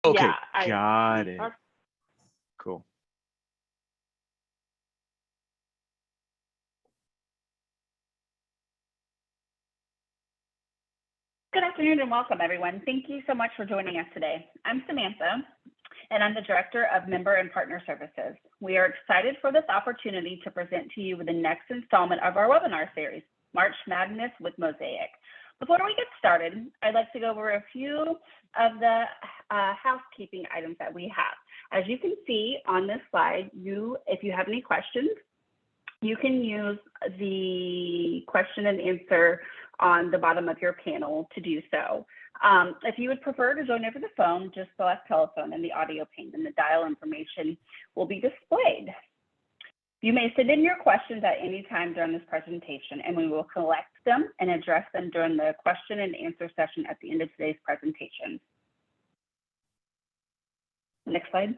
Okay, Yeah, I got we it. are. Cool. Good afternoon and welcome, everyone. Thank you so much for joining us today. I'm Samantha, and I'm the Director of Member and Partner Services. We are excited for this opportunity to present to you with the next installment of our webinar series, March Madness with Mosaic. Before we get started, I'd like to go over a few of the housekeeping items that we have. As you can see on this slide, if you have any questions, you can use the question and answer on the bottom of your panel to do so. If you would prefer to join over the phone, just select telephone in the audio pane and the dial information will be displayed. You may send in your questions at any time during this presentation, and we will collect them and address them during the question and answer session at the end of today's presentation. Next slide.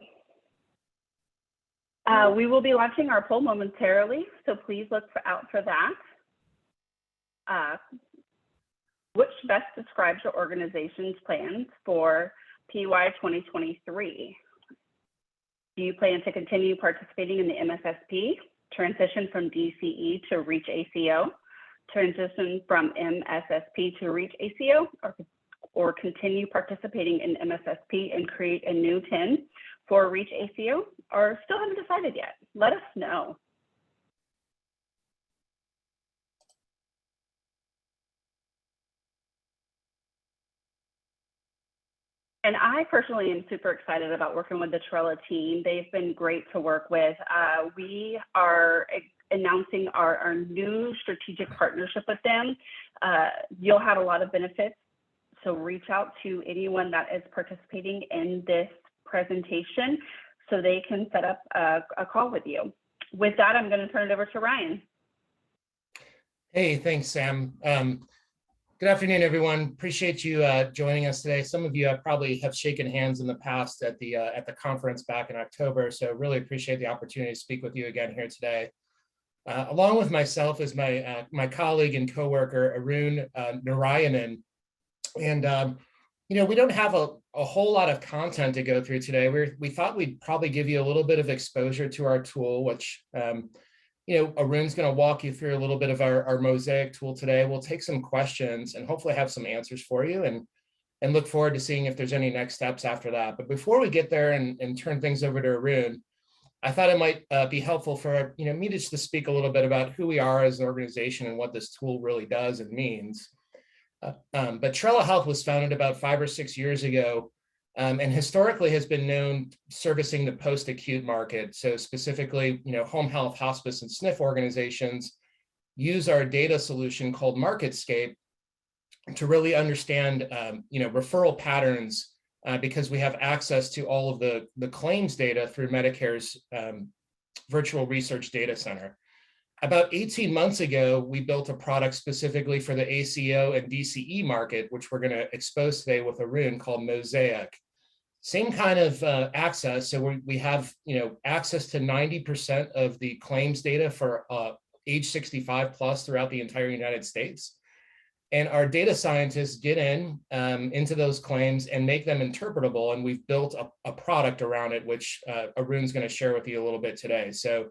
We will be launching our poll momentarily, so please look out for that. Which best describes your organization's plans for PY 2023? Do you plan to continue participating in the MSSP, transition from DCE to reach ACO, transition from MSSP to reach ACO, or continue participating in MSSP and create a new TIN for reach ACO, or still haven't decided yet? Let us know. And I personally am super excited about working with the Trella team. They've been great to work with. We are announcing our new strategic partnership with them. You'll have a lot of benefits, so reach out to anyone that is participating in this presentation so they can set up a call with you. With that, I'm going to turn it over to Ryan. Hey, thanks, Sam. Good afternoon, everyone. Appreciate you joining us today. Some of you probably have shaken hands in the past at the conference back in October, so really appreciate the opportunity to speak with you again here today. Along with myself is my colleague and coworker Arun Narayanan, and we don't have a whole lot of content to go through today. We thought we'd probably give you a little bit of exposure to our tool, which Arun's going to walk you through a little bit of our Mosaic tool today. We'll take some questions and hopefully have some answers for you, and look forward to seeing if there's any next steps after that. But before we get there and turn things over to Arun, I thought it might be helpful for me just to speak a little bit about who we are as an organization and what this tool really does and means. But Trella Health was founded about 5 or 6 years ago, and historically has been known servicing the post-acute market. So specifically, home health, hospice, and SNF organizations use our data solution called MarketScape to really understand, referral patterns because we have access to all of the claims data through Medicare's virtual research data center. About 18 months ago, we built a product specifically for the ACO and DCE market, which we're going to expose today with Arun, called Mosaic. Same kind of access. So we have access to 90% of the claims data for age 65 plus throughout the entire United States. And our data scientists get into those claims and make them interpretable. And we've built a product around it, which Arun's going to share with you a little bit today. So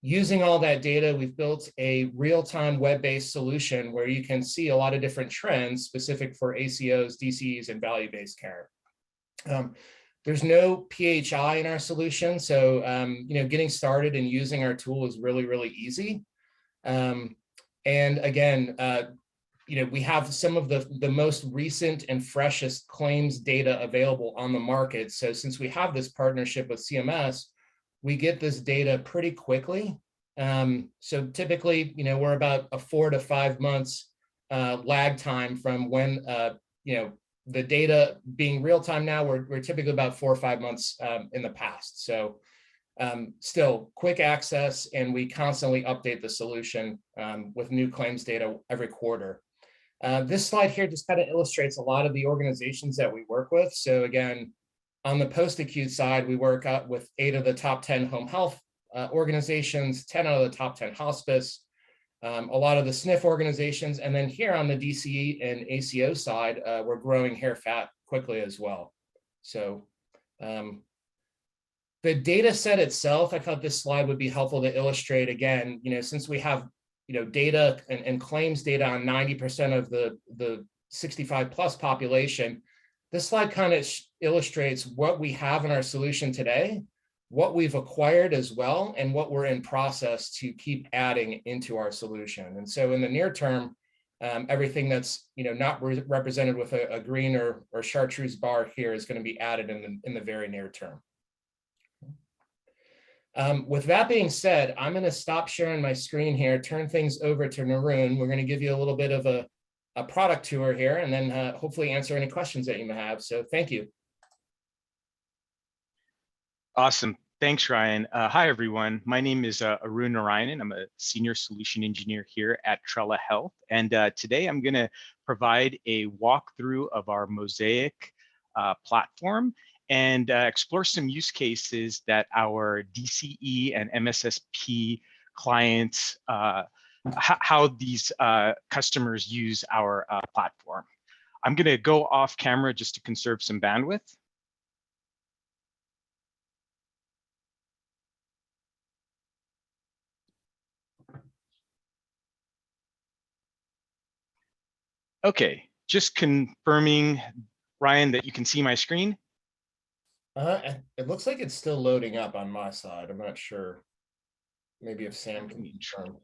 using all that data, we've built a real-time web-based solution where you can see a lot of different trends specific for ACOs, DCEs, and value-based care. There's no PHI in our solution, so getting started and using our tool is really, really easy. And again, we have some of the most recent and freshest claims data available on the market. So since we have this partnership with CMS, we get this data pretty quickly. So typically, we're about a 4 to 5 months lag time from when, the data being real time now, we're typically about 4 or 5 months in the past. So still quick access, and we constantly update the solution with new claims data every quarter. This slide here just kind of illustrates a lot of the organizations that we work with. So again, on the post-acute side, we work out with 8 of the top 10 home health organizations, 10 out of the top 10 hospice, a lot of the SNF organizations. And then here on the DCE and ACO side, we're growing here fat quickly as well. So The data set itself, I thought this slide would be helpful to illustrate again, since we have, data and claims data on 90% of the 65 plus population, this slide kind of illustrates what we have in our solution today, what we've acquired as well, and what we're in process to keep adding into our solution. And so in the near term, everything that's not represented with a green or chartreuse bar here is going to be added in the very near term. With that being said, I'm going to stop sharing my screen here, turn things over to Arun. We're going to give you a little bit of a product tour here, and then hopefully answer any questions that you may have. So thank you. Awesome. Thanks, Ryan. Hi, everyone. My name is Arun Narayanan. I'm a senior solution engineer here at Trella Health. And today I'm going to provide a walkthrough of our Mosaic platform and explore some use cases that our DCE and MSSP clients, how these customers use our platform. I'm going to go off camera just to conserve some bandwidth. Okay, just confirming, Ryan, that you can see my screen. It looks like it's still loading up on my side. I'm not sure. Maybe if Sam can confirm.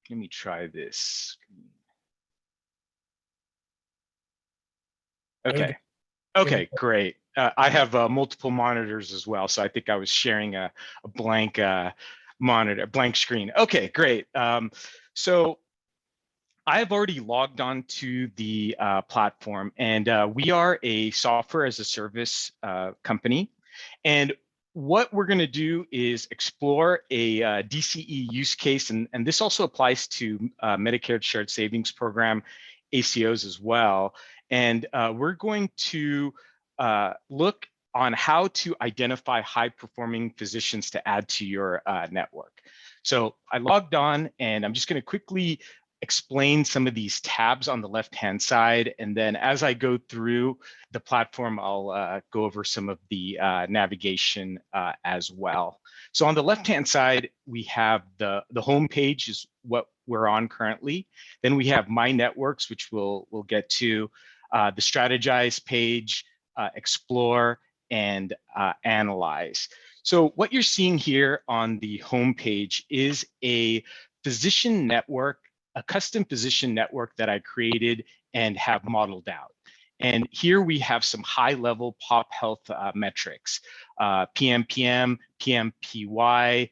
Let me try this. Okay. Okay, great. I have multiple monitors as well, so I think I was sharing a blank monitor, blank screen. Okay, great. So I've already logged on to the platform, and we are a software as a service company. And what we're going to do is explore a DCE use case, and this also applies to Medicare Shared Savings Program, ACOs as well. And we're going to look on how to identify high-performing physicians to add to your network. So I logged on, and I'm just going to quickly explain some of these tabs on the left-hand side. And then as I go through the platform, I'll go over some of the navigation as well. So on the left-hand side, we have the home page is what we're on currently. Then we have My Networks, which we'll get to, the Strategize page, Explore, and Analyze. So what you're seeing here on the home page is a physician network, a custom physician network that I created and have modeled out. And here we have some high-level pop health metrics, PMPM, PMPY.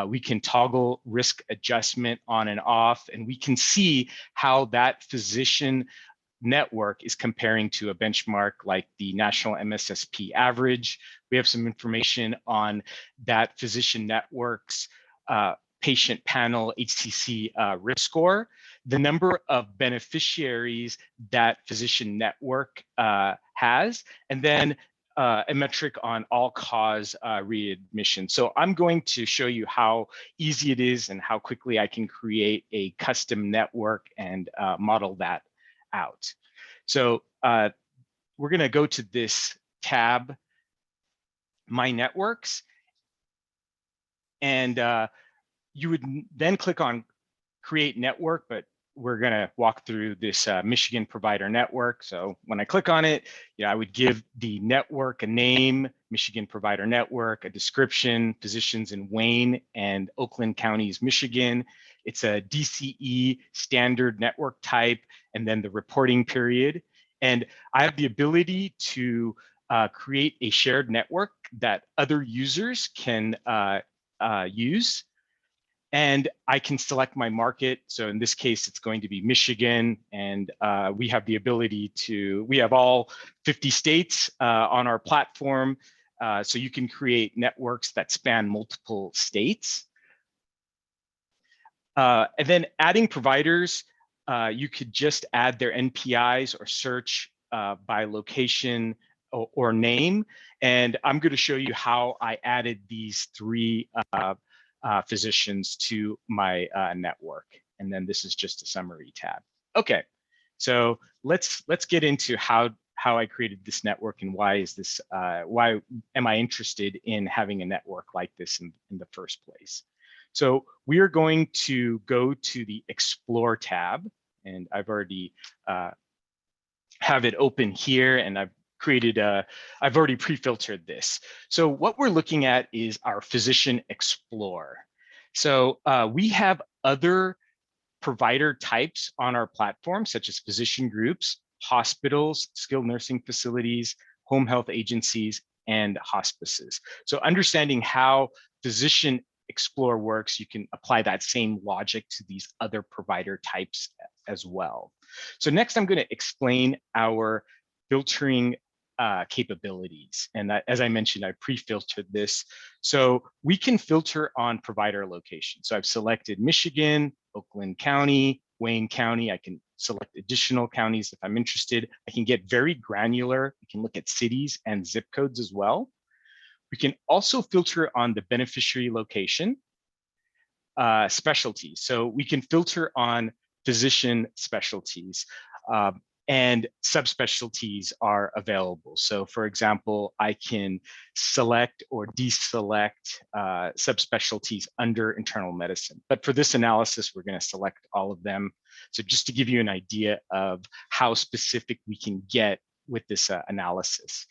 We can toggle risk adjustment on and off, and we can see how that physician network is comparing to a benchmark like the national MSSP average. We have some information on that physician network's patient panel HCC risk score, the number of beneficiaries that physician network has, and then a metric on all-cause readmission. So I'm going to show you how easy it is and how quickly I can create a custom network and model that out. So we're going to go to this tab, My Networks, and you would then click on Create Network, but we're going to walk through this Michigan Provider Network. So when I click on it, I would give the network a name, Michigan Provider Network, a description, physicians in Wayne and Oakland counties, Michigan. It's a DCE standard network type, and then the reporting period. And I have the ability to create a shared network that other users can use. And I can select my market. So in this case, it's going to be Michigan. And we have the ability we have all 50 states on our platform. So you can create networks that span multiple states. And then adding providers, you could just add their NPIs or search by location or name. And I'm going to show you how I added these three physicians to my network. And then this is just a summary tab. Okay, so let's get into how how I created this network and why is this, why am I interested in having a network like this in the first place. So we are going to go to the Explore tab, and I've already have it open here, and I've already pre-filtered this. So what we're looking at is our Physician Explorer. So we have other provider types on our platform, such as physician groups, hospitals, skilled nursing facilities, home health agencies, and hospices. So understanding how Physician Explorer works, you can apply that same logic to these other provider types as well. So next, I'm going to explain our filtering capabilities. And as I mentioned, I pre-filtered this. So we can filter on provider location. So I've selected Michigan, Oakland County, Wayne County. I can select additional counties if I'm interested. I can get very granular. We can look at cities and zip codes as well. We can also filter on the beneficiary location, specialties. So we can filter on physician specialties, and subspecialties are available. So for example, I can select or deselect subspecialties under internal medicine. But for this analysis, we're going to select all of them. So just to give you an idea of how specific we can get with this analysis.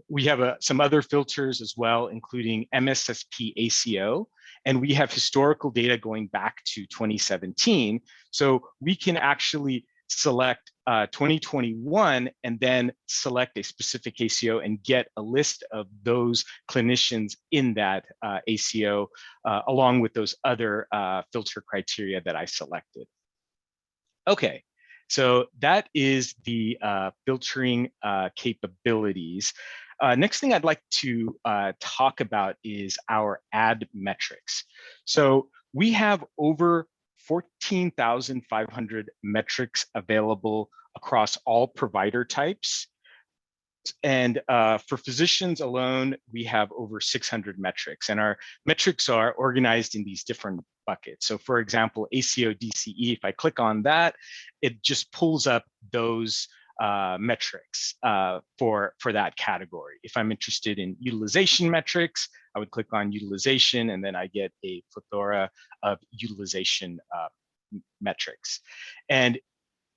We have some other filters as well, including MSSP ACO, and we have historical data going back to 2017. So we can actually select 2021 and then select a specific ACO and get a list of those clinicians in that ACO, along with those other filter criteria that I selected. Okay. So that is the filtering capabilities. Next thing I'd like to talk about is our ad metrics. So we have over 14,500 metrics available across all provider types. And for physicians alone, we have over 600 metrics, and our metrics are organized in these different buckets. So for example, ACO DCE, if I click on that, it just pulls up those metrics for that category. If I'm interested in utilization metrics, I would click on utilization, and then I get a plethora of utilization metrics. And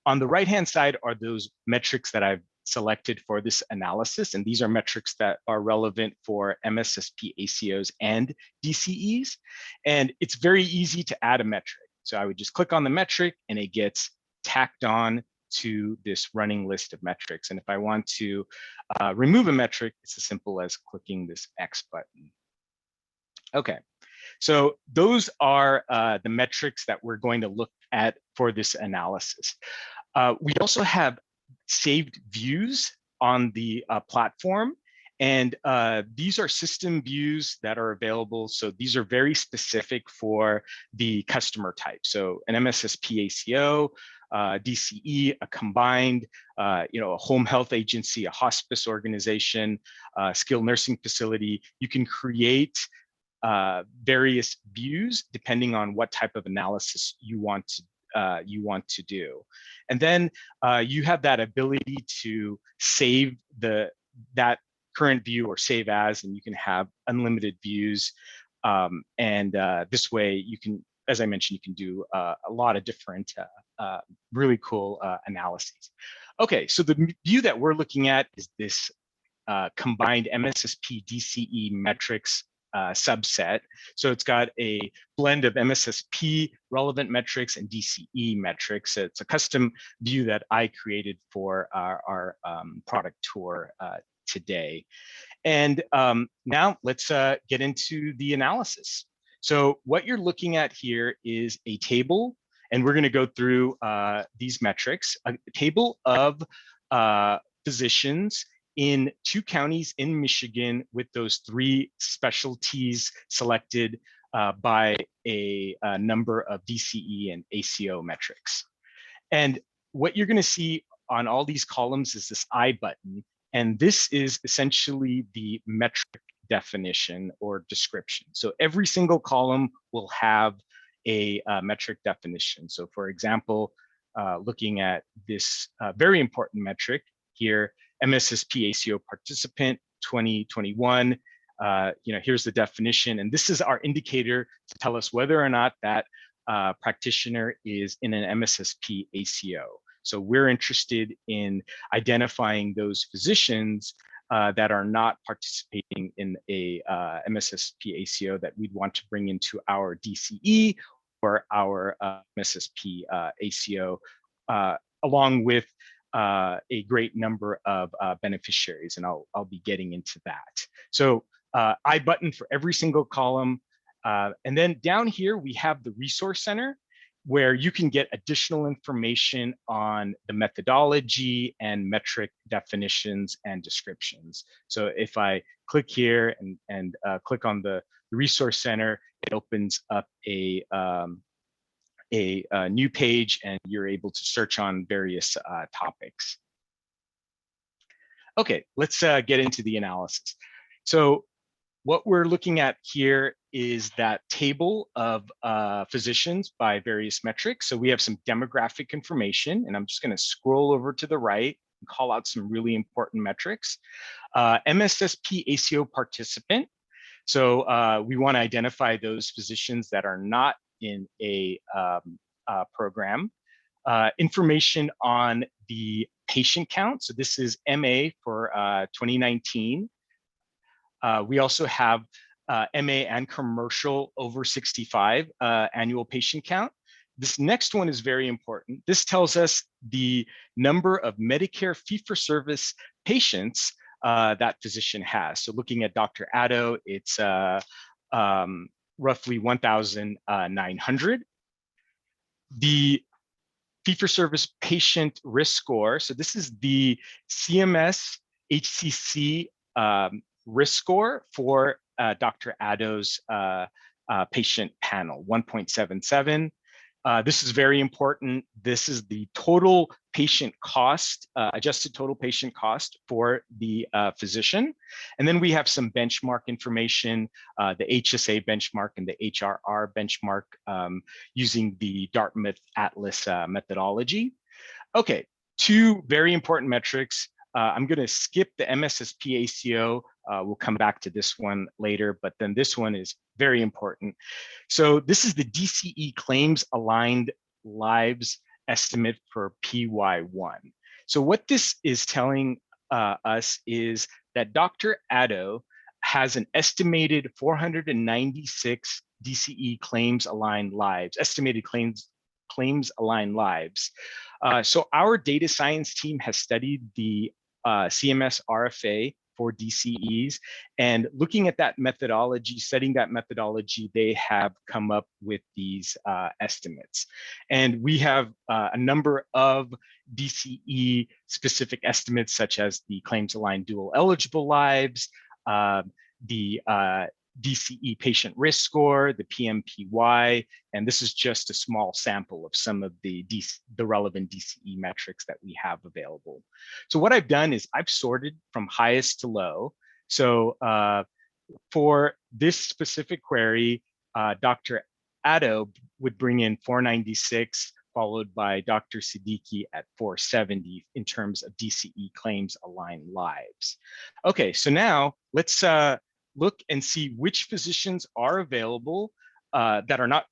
on the right-hand side are those metrics that I've selected for this analysis, and these are metrics that are relevant for MSSP ACOs and DCEs. And it's very easy to add a metric. So I would just click on the metric and it gets tacked on to this running list of metrics. And if I want to remove a metric, it's as simple as clicking this X button. Okay, so those are the metrics that we're going to look at for this analysis. We also have saved views on the platform, and these are system views that are available. So these are very specific for the customer type. So an MSSP ACO, DCE, a combined, a home health agency, a hospice organization, skilled nursing facility. You can create various views depending on what type of analysis you want to do. And then you have that ability to save that current view or save as, and you can have unlimited views. This way you can, as I mentioned, you can do a lot of different really cool analyses. Okay, so the view that we're looking at is this combined MSSP DCE metrics subset. So it's got a blend of MSSP relevant metrics and DCE metrics. It's a custom view that I created for our product tour today. And now let's get into the analysis. So what you're looking at here is a table, and we're going to go through these metrics, a table of physicians in 2 counties in Michigan with those 3 specialties selected by a number of DCE and ACO metrics. And what you're going to see on all these columns is this I button, and this is essentially the metric definition or description. So every single column will have a metric definition. So for example, looking at this very important metric, here, MSSP ACO participant 2021. Here's the definition, and this is our indicator to tell us whether or not that practitioner is in an MSSP ACO. So we're interested in identifying those physicians that are not participating in a MSSP ACO that we'd want to bring into our DCE or our MSSP ACO, along with a great number of beneficiaries, and I'll be getting into that. So I button for every single column. And then down here, we have the resource center, where you can get additional information on the methodology and metric definitions and descriptions. So if I click here and click on the resource center, it opens up a new page, and you're able to search on various topics. Okay, let's get into the analysis. So what we're looking at here is that table of physicians by various metrics. So we have some demographic information, and I'm just going to scroll over to the right and call out some really important metrics. MSSP ACO participant. So we want to identify those physicians that are not in a program. Information on the patient count. So this is MA for 2019. We also have MA and commercial over 65 annual patient count. This next one is very important. This tells us the number of Medicare fee-for-service patients that physician has. So looking at Dr. Addo, it's roughly 1,900. The fee-for-service patient risk score. So this is the CMS HCC risk score for Dr. Addo's patient panel, 1.77. This is very important. This is the total patient cost, adjusted total patient cost for the physician. And then we have some benchmark information, the HSA benchmark and the HRR benchmark using the Dartmouth Atlas methodology. Okay, two very important metrics. I'm going to skip the MSSP ACO. We'll come back to this one later, but then this one is very important. So this is the DCE claims aligned lives estimate for PY1. So what this is telling us is that Dr. Addo has an estimated 496 DCE claims aligned lives, estimated claims aligned lives. So our data science team has studied the CMS RFA for DCEs, and looking at that methodology, studying that methodology, they have come up with these estimates. And we have a number of DCE specific estimates, such as the claims aligned dual eligible lives, the DCE patient risk score, the PMPY, and this is just a small sample of some of the relevant DCE metrics that we have available. So what I've done is I've sorted from highest to low. So for this specific query, Dr. Addo would bring in 496, followed by Dr. Siddiqui at 470 in terms of DCE claims aligned lives. Okay, so now let's look and see which physicians are available that are not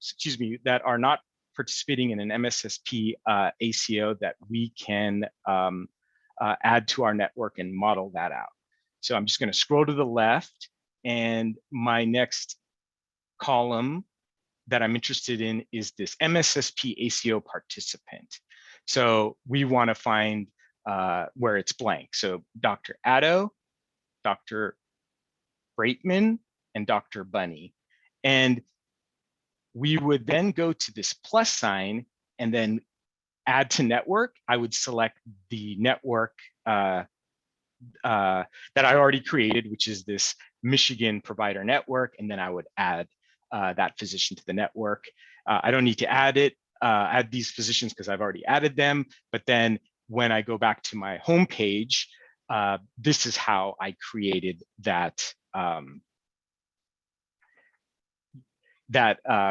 participating in an MSSP ACO that we can add to our network and model that out. So I'm just going to scroll to the left, and my next column that I'm interested in is this MSSP ACO participant. So we want to find where it's blank. So Dr. Addo, Dr. Breitman, and Dr. Bunny. And we would then go to this plus sign and then add to network. I would select the network that I already created, which is this Michigan provider network, and then I would add that physician to the network. I don't need to add these physicians because I've already added them, but then when I go back to my home page, this is how I created that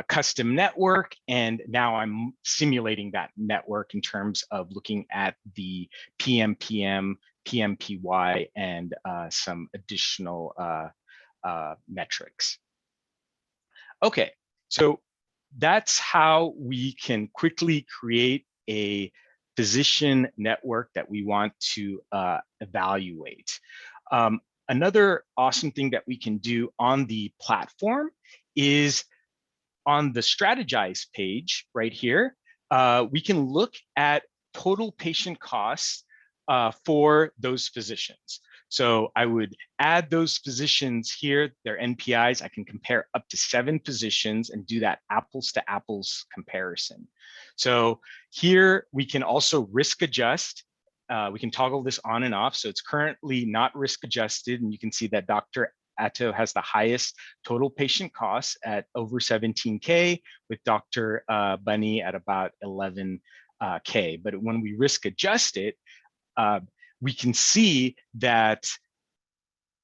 custom network, and now I'm simulating that network in terms of looking at the PMPM PMPY, and some additional metrics. Okay, so that's how we can quickly create a physician network that we want to evaluate. Another awesome thing that we can do on the platform is on the strategize page right here, we can look at total patient costs for those physicians. So I would add those physicians here, their NPIs. I can compare up to 7 physicians and do that apples to apples comparison. So here we can also risk adjust. We can toggle this on and off. So it's currently not risk adjusted, and you can see that Dr. Atto has the highest total patient costs at over 17K, with Dr. Bunny at about 11K. But when we risk adjust it, we can see that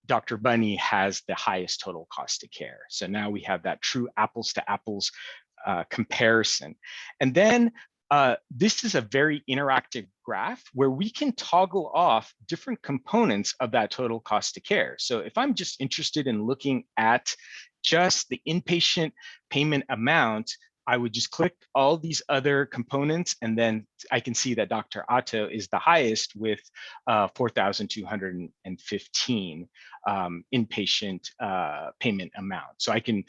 Dr. Bunny has the highest total cost of care. So now we have that true apples to apples comparison. And then this is a very interactive graph where we can toggle off different components of that total cost of care. So if I'm just interested in looking at just the inpatient payment amount, I would just click all these other components, and then I can see that Dr. Atto is the highest with 4,215 inpatient payment amount. So I can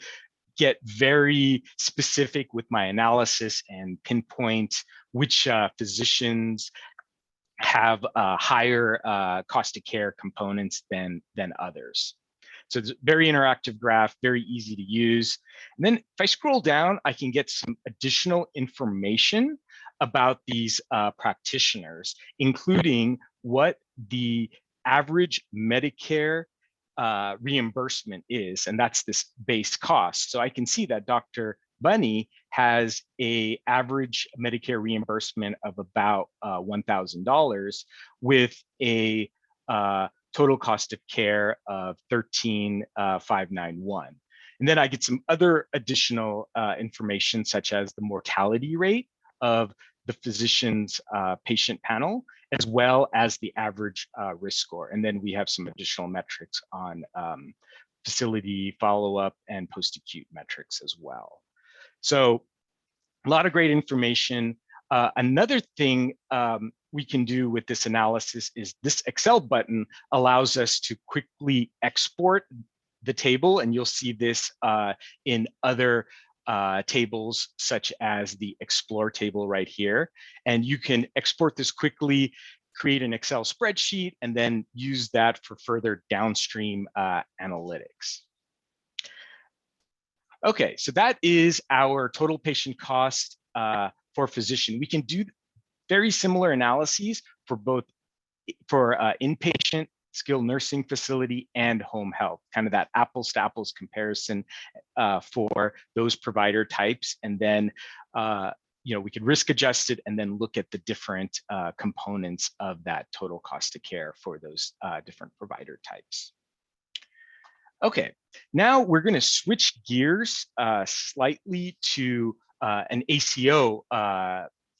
get very specific with my analysis and pinpoint which physicians have higher cost of care components than others. So it's a very interactive graph, very easy to use. And then if I scroll down, I can get some additional information about these practitioners, including what the average Medicare reimbursement is, and that's this base cost. So I can see that Dr. Bunny has an average Medicare reimbursement of about $1,000 with a total cost of care of $13,591. And then I get some other additional information, such as the mortality rate of the physician's patient panel, as well as the average risk score. And then we have some additional metrics on facility follow-up and post-acute metrics as well. So a lot of great information. Another thing we can do with this analysis is this Excel button allows us to quickly export the table, and you'll see this in other tables, such as the Explore table right here. And you can export this quickly, create an Excel spreadsheet, and then use that for further downstream analytics. Okay, so that is our total patient cost for physician. We can do very similar analyses for both inpatient, skilled nursing facility, and home health, kind of that apples to apples comparison for those provider types. And then we could risk adjust it and then look at the different components of that total cost of care for those different provider types. Okay, now we're going to switch gears slightly to an ACO,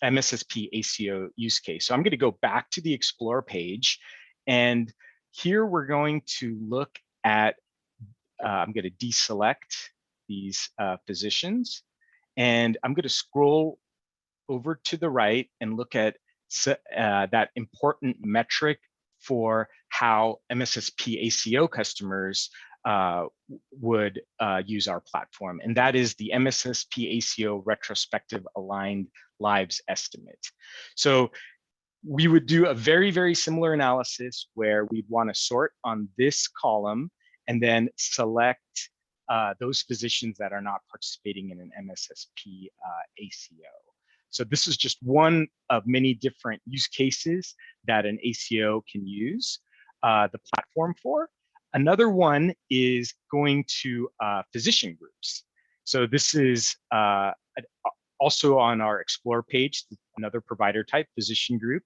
MSSP ACO use case. So I'm going to go back to the Explore page, and here we're going to look at, I'm going to deselect these physicians, and I'm going to scroll over to the right and look at that important metric for how MSSP ACO customers would use our platform, and that is the MSSP ACO retrospective aligned lives estimate. So we would do a very, very similar analysis where we'd want to sort on this column and then select those physicians that are not participating in an MSSP ACO. So this is just one of many different use cases that an ACO can use the platform for. Another one is going to physician groups. So this is also on our Explore page, another provider type, physician group.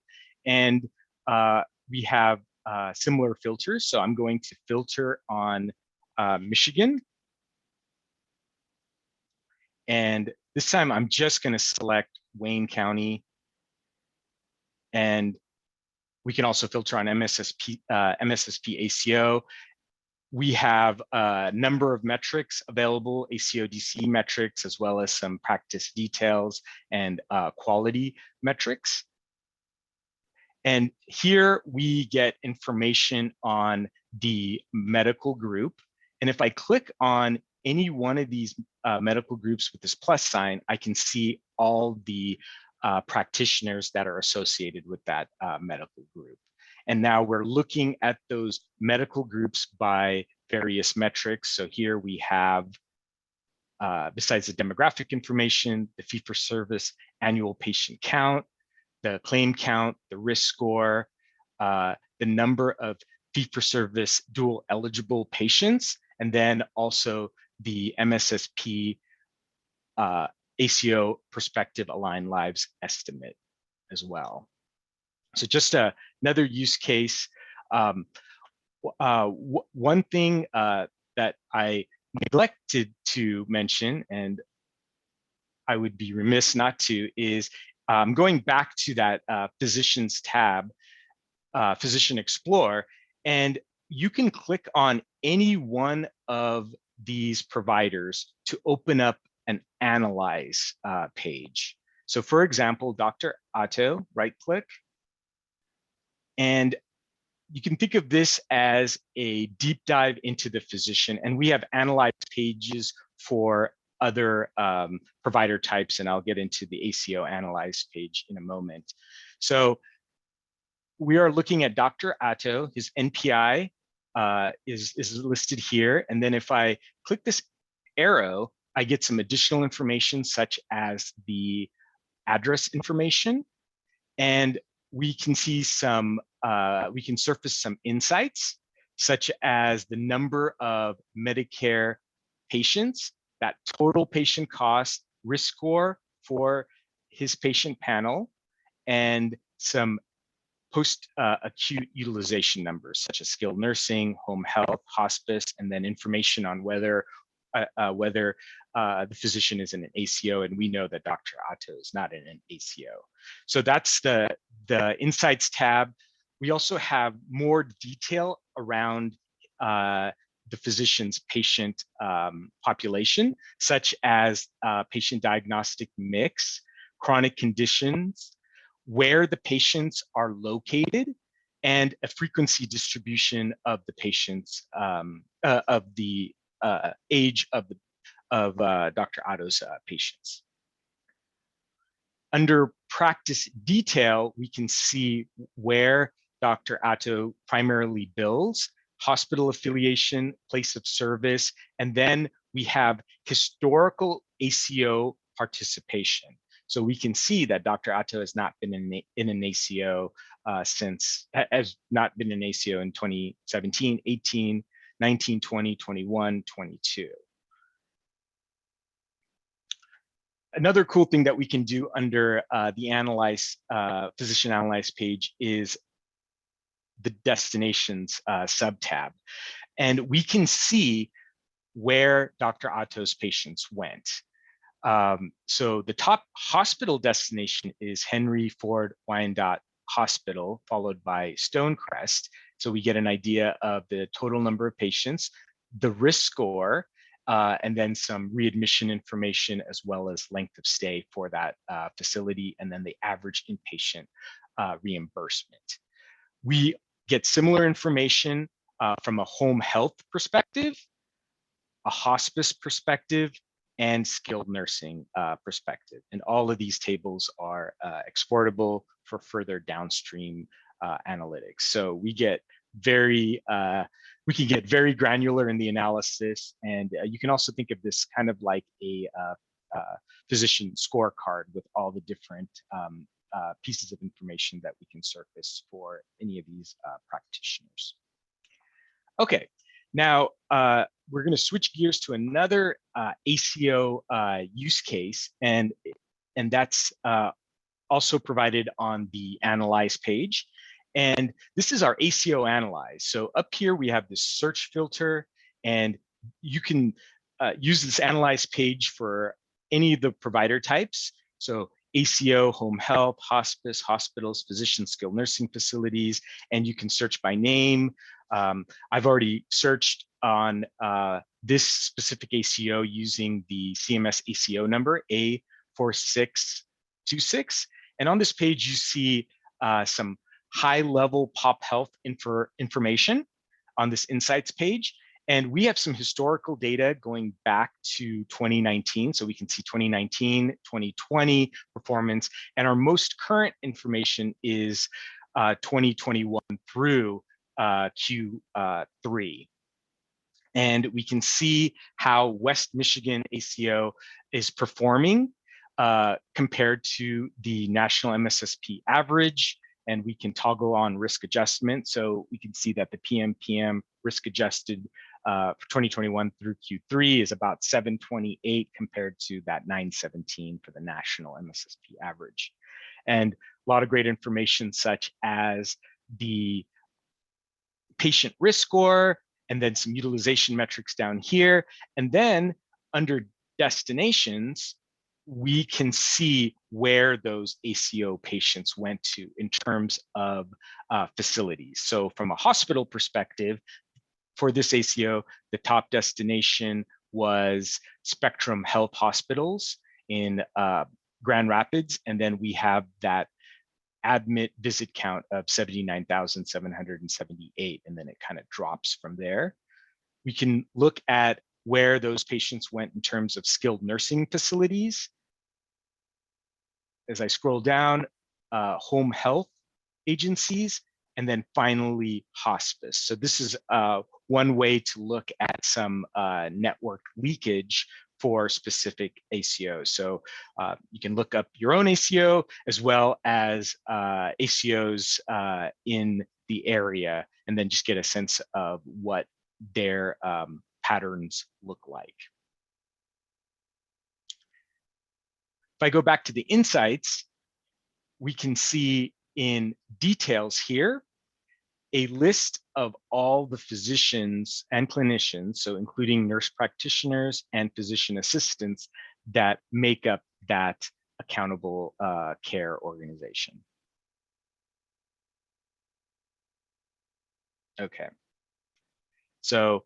And we have similar filters. So I'm going to filter on Michigan. And this time I'm just going to select Wayne County. And We can also filter on MSSP ACO. We have a number of metrics available, ACO DCE metrics, as well as some practice details and quality metrics. And here we get information on the medical group. And if I click on any one of these medical groups with this plus sign, I can see all the practitioners that are associated with that medical group. And now we're looking at those medical groups by various metrics. So here we have, besides the demographic information, the fee-for-service annual patient count, the claim count, the risk score, the number of fee-for-service dual eligible patients, and then also the MSSP ACO prospective aligned lives estimate as well. So just another use case. One thing that I neglected to mention, and I would be remiss not to, is going back to that physicians tab, Physician Explore, and you can click on any one of these providers to open up an analyze page. So for example, Dr. Otto, right click, and you can think of this as a deep dive into the physician, and we have analyzed pages for other provider types, and I'll get into the ACO analyze page in a moment. So we are looking at Dr. Otto. His NPI is listed here, and then if I click this arrow, I get some additional information such as the address information, and we can see some, we can surface some insights, such as the number of Medicare patients, that total patient cost, risk score for his patient panel, and some post-acute utilization numbers, such as skilled nursing, home health, hospice, and then information on whether the physician is in an ACO, and we know that Dr. Otto is not in an ACO. So that's the Insights tab. We also have more detail around the physician's patient population, such as patient diagnostic mix, chronic conditions, where the patients are located, and a frequency distribution of the patients, of the age of Dr. Otto's patients. Under practice detail, we can see where Dr. Otto primarily bills, hospital affiliation, place of service, and then we have historical ACO participation. So we can see that Dr. Otto has not been in an ACO has not been in ACO in 2017, 18, 19, 20, 21, 22. Another cool thing that we can do under the Analyze, Physician Analyze page is the Destinations sub-tab. And we can see where Dr. Otto's patients went. So the top hospital destination is Henry Ford Wyandotte Hospital, followed by Stonecrest. So we get an idea of the total number of patients, the risk score, and then some readmission information, as well as length of stay for that facility, and then the average inpatient reimbursement. We get similar information from a home health perspective, a hospice perspective, and skilled nursing perspective. And all of these tables are exportable for further downstream analytics. So we get we can get very granular in the analysis, and you can also think of this kind of like a physician scorecard with all the different pieces of information that we can surface for any of these practitioners. Okay, now we're going to switch gears to another ACO use case, and that's also provided on the Analyze page. And this is our ACO Analyze. So up here we have this search filter, and you can use this Analyze page for any of the provider types. So ACO, home health, hospice, hospitals, physician skilled nursing facilities, and you can search by name. I've already searched on this specific ACO using the CMS ACO number A4626. And on this page, you see some high-level pop health information on this insights page. And we have some historical data going back to 2019. So we can see 2019, 2020 performance. And our most current information is 2021 through Q3. And we can see how West Michigan ACO is performing compared to the national MSSP average. And we can toggle on risk adjustment. So we can see that the PMPM risk adjusted for 2021 through Q3 is about 728 compared to that 917 for the national MSSP average. And a lot of great information such as the patient risk score, and then some utilization metrics down here. And then under destinations, we can see where those ACO patients went to in terms of facilities. So from a hospital perspective, for this ACO, the top destination was Spectrum Health Hospitals in Grand Rapids. And then we have that admit visit count of 79,778, and then it kind of drops from there. We can look at where those patients went in terms of skilled nursing facilities. As I scroll down, home health agencies, and then finally hospice. So this is one way to look at some network leakage for specific ACOs. So you can look up your own ACO as well as ACOs in the area, and then just get a sense of what their patterns look like. If I go back to the insights, we can see in details here a list of all the physicians and clinicians, so including nurse practitioners and physician assistants that make up that accountable care organization. Okay, so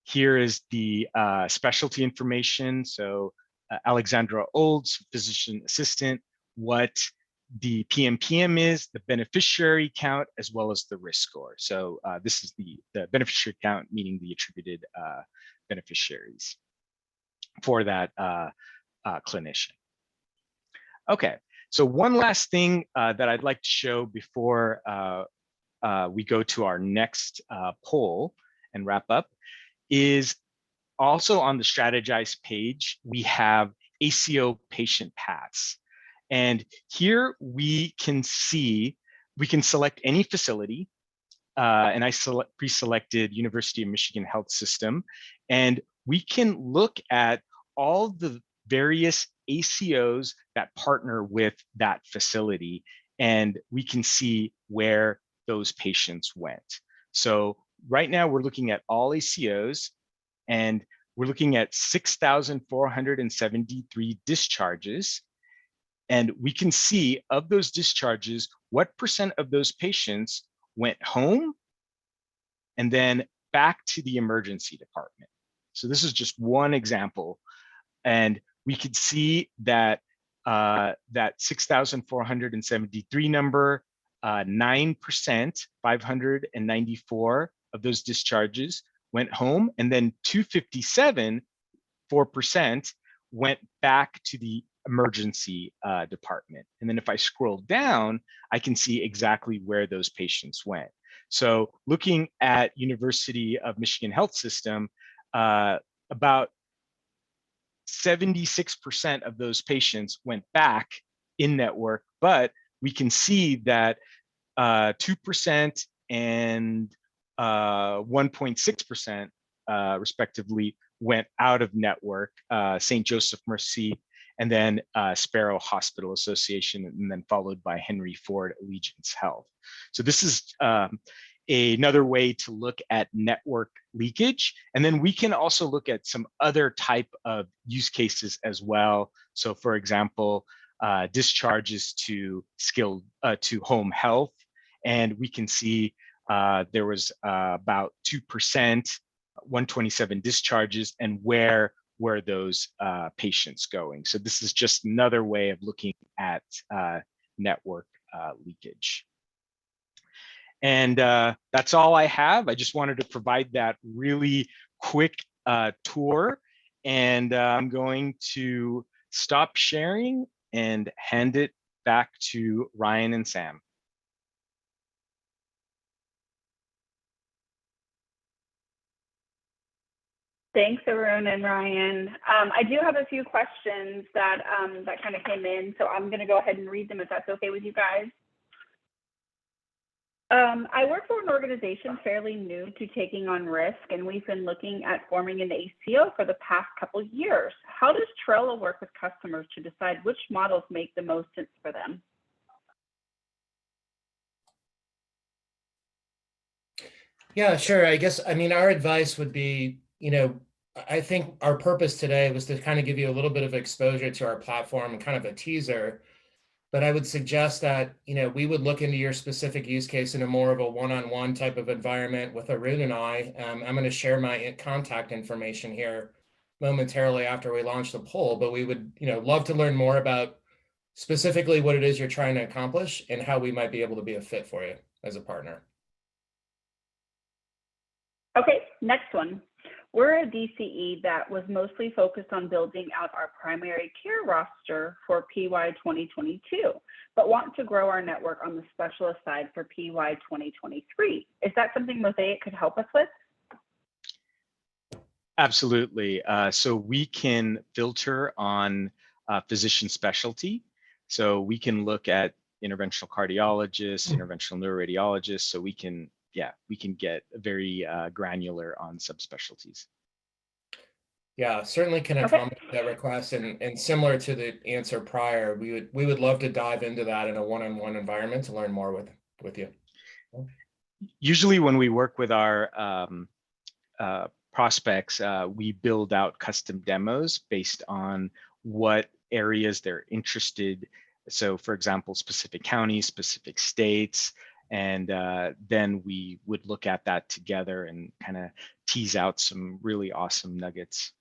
here is the specialty information. So Alexandra Olds, physician assistant, what the PMPM is, the beneficiary count, as well as the risk score. So this is the beneficiary count, meaning the attributed beneficiaries for that clinician. Okay, so one last thing that I'd like to show before we go to our next poll and wrap up is also on the strategize page, we have ACO patient paths. And here we can see, we can select any facility, and I pre-selected University of Michigan Health System, and we can look at all the various ACOs that partner with that facility, and we can see where those patients went. So right now we're looking at all ACOs, and we're looking at 6,473 discharges. And we can see of those discharges, what percent of those patients went home and then back to the emergency department. So this is just one example. And we could see that that 6,473 number, 9%, 594 of those discharges went home, and then 257, 4% went back to the emergency department. And then if I scroll down, I can see exactly where those patients went. So looking at University of Michigan Health System, about 76% of those patients went back in network, but we can see that 2% and 1.6% respectively went out of network, St. Joseph Mercy, and then Sparrow Hospital Association, and then followed by Henry Ford Allegiance Health. So this is another way to look at network leakage. And then we can also look at some other type of use cases as well. So for example, discharges to to home health. And we can see there was about 2%, 127 discharges, and where were those patients going. So this is just another way of looking at network leakage. And that's all I have. I just wanted to provide that really quick tour. And I'm going to stop sharing and hand it back to Ryan and Sam. Thanks, Arun and Ryan. I do have a few questions that kind of came in, so I'm going to go ahead and read them if that's okay with you guys. I work for an organization fairly new to taking on risk, and we've been looking at forming an ACO for the past couple of years. How does Trella work with customers to decide which models make the most sense for them? Yeah, sure. I mean, our advice would be, I think our purpose today was to kind of give you a little bit of exposure to our platform and kind of a teaser. But I would suggest that, we would look into your specific use case in a more of a one-on-one type of environment with Arun and I. I'm going to share my contact information here momentarily after we launch the poll, but we would, love to learn more about specifically what it is you're trying to accomplish and how we might be able to be a fit for you as a partner. Okay, next one. We're a DCE that was mostly focused on building out our primary care roster for PY 2022, but want to grow our network on the specialist side for PY 2023. Is that something Mosaic could help us with? Absolutely. So we can filter on physician specialty. So we can look at interventional cardiologists, interventional neuroradiologists. So we can get very granular on subspecialties. Yeah, certainly can accommodate that request, and similar to the answer prior, we would love to dive into that in a one-on-one environment to learn more with you. Usually, when we work with our prospects, we build out custom demos based on what areas they're interested. So, for example, specific counties, specific states. And then we would look at that together and kind of tease out some really awesome nuggets.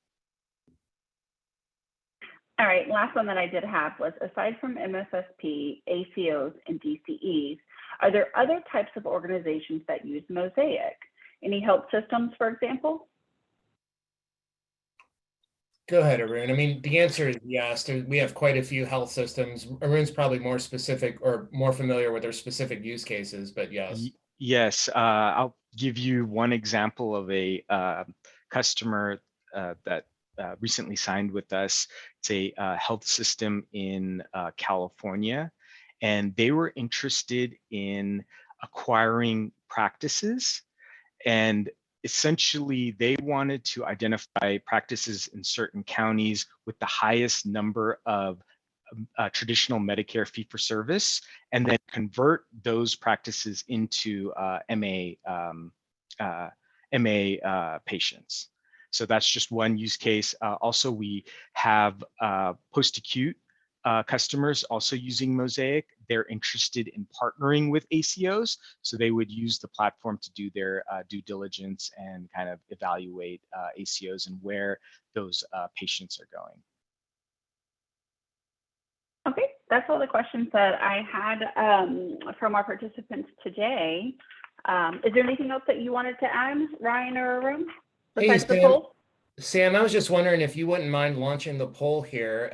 All right, last one that I did have was, aside from MSSP, ACOs, and DCEs, are there other types of organizations that use Mosaic? Any health systems, for example? Go ahead, Arun. I mean, the answer is yes. We have quite a few health systems. Arun's probably more specific or more familiar with their specific use cases, but yes. Yes, I'll give you one example of a customer that recently signed with us. It's a health system in California, and they were interested in acquiring practices, and essentially they wanted to identify practices in certain counties with the highest number of traditional Medicare fee-for-service, and then convert those practices into MA patients. So that's just one use case. Also, we have post-acute customers also using Mosaic. They're interested in partnering with ACOs, so they would use the platform to do their due diligence and kind of evaluate ACOs and where those patients are going. Okay, that's all the questions that I had from our participants today. Is there anything else that you wanted to add, Ryan or Arun, besides the poll? Sam, I was just wondering if you wouldn't mind launching the poll here.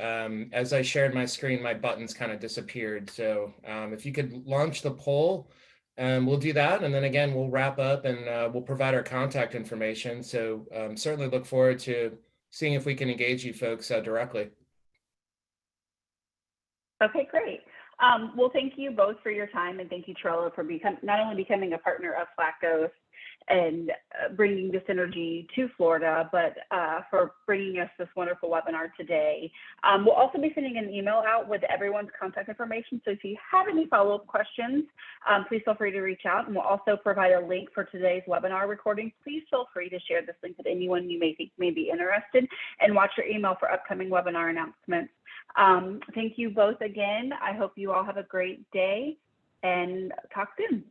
As I shared my screen, my buttons kind of disappeared. So if you could launch the poll, we'll do that. And then again, we'll wrap up and we'll provide our contact information. So certainly look forward to seeing if we can engage you folks directly. Okay, great. Well, thank you both for your time, and thank you, Trella, for not only becoming a partner of FLACOS and bringing this energy to Florida, but for bringing us this wonderful webinar today. We'll also be sending an email out with everyone's contact information. So if you have any follow-up questions, please feel free to reach out, and we'll also provide a link for today's webinar recording. Please feel free to share this link with anyone you may think may be interested, and watch your email for upcoming webinar announcements. Thank you both again. I hope you all have a great day, and talk soon.